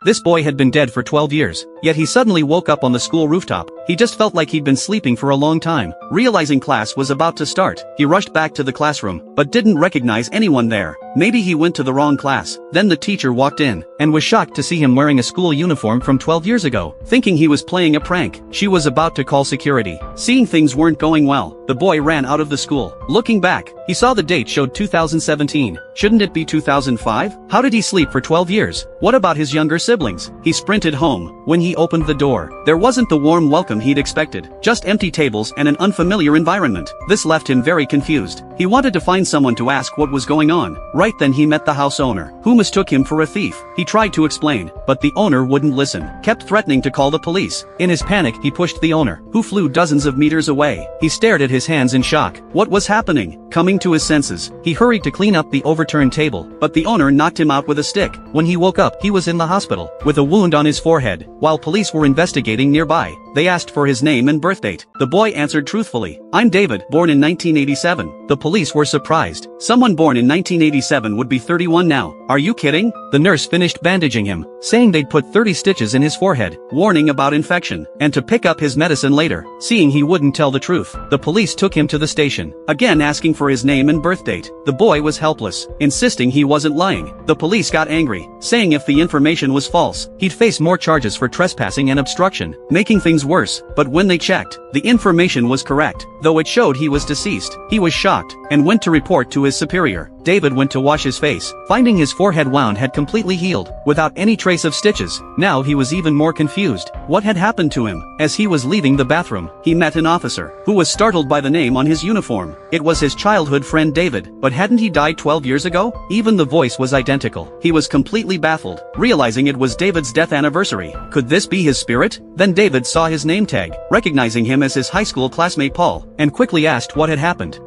This boy had been dead for 12 years, yet he suddenly woke up on the school rooftop. He just felt like he'd been sleeping for a long time. Realizing class was about to start, he rushed back to the classroom, but didn't recognize anyone there. Maybe he went to the wrong class. Then the teacher walked in, and was shocked to see him wearing a school uniform from 12 years ago. Thinking he was playing a prank, she was about to call security. Seeing things weren't going well, the boy ran out of the school. Looking back, he saw the date showed 2017. Shouldn't it be 2005? How did he sleep for 12 years? What about his younger siblings? He sprinted home. When he opened the door, there wasn't the warm welcome he'd expected. Just empty tables and an unfamiliar environment. This left him very confused. He wanted to find someone to ask what was going on. Right then he met the house owner, who mistook him for a thief. He tried to explain, but the owner wouldn't listen, kept threatening to call the police. In his panic, he pushed the owner, who flew dozens of meters away. He stared at his hands in shock. What was happening? Coming to his senses, he hurried to clean up the overturned table, but the owner knocked him out with a stick. When he woke up, he was in the hospital, with a wound on his forehead. While police were investigating nearby, they asked for his name and birth date. The boy answered truthfully, "I'm David, born in 1987. The police were surprised. Someone born in 1987 would be 31 now. Are you kidding? The nurse finished bandaging him, saying they'd put 30 stitches in his forehead, warning about infection, and to pick up his medicine later. Seeing he wouldn't tell the truth, the police took him to the station, again asking for his name and birth date. The boy was helpless, insisting he wasn't lying. The police got angry, saying if the information was false, he'd face more charges for trespassing and obstruction, making things worse. But when they checked, the information was correct, though it showed he was deceased. He was shocked, and went to report to his superior. David went to wash his face, finding his forehead wound had completely healed, without any trace of stitches. Now he was even more confused. What had happened to him? As he was leaving the bathroom, he met an officer, who was startled by the name on his uniform. It was his childhood friend David, but hadn't he died 12 years ago? Even the voice was identical. He was completely baffled, realizing it was David's death anniversary. Could this be his spirit? Then David saw his name tag, recognizing him as his high school classmate Paul, and quickly asked what had happened.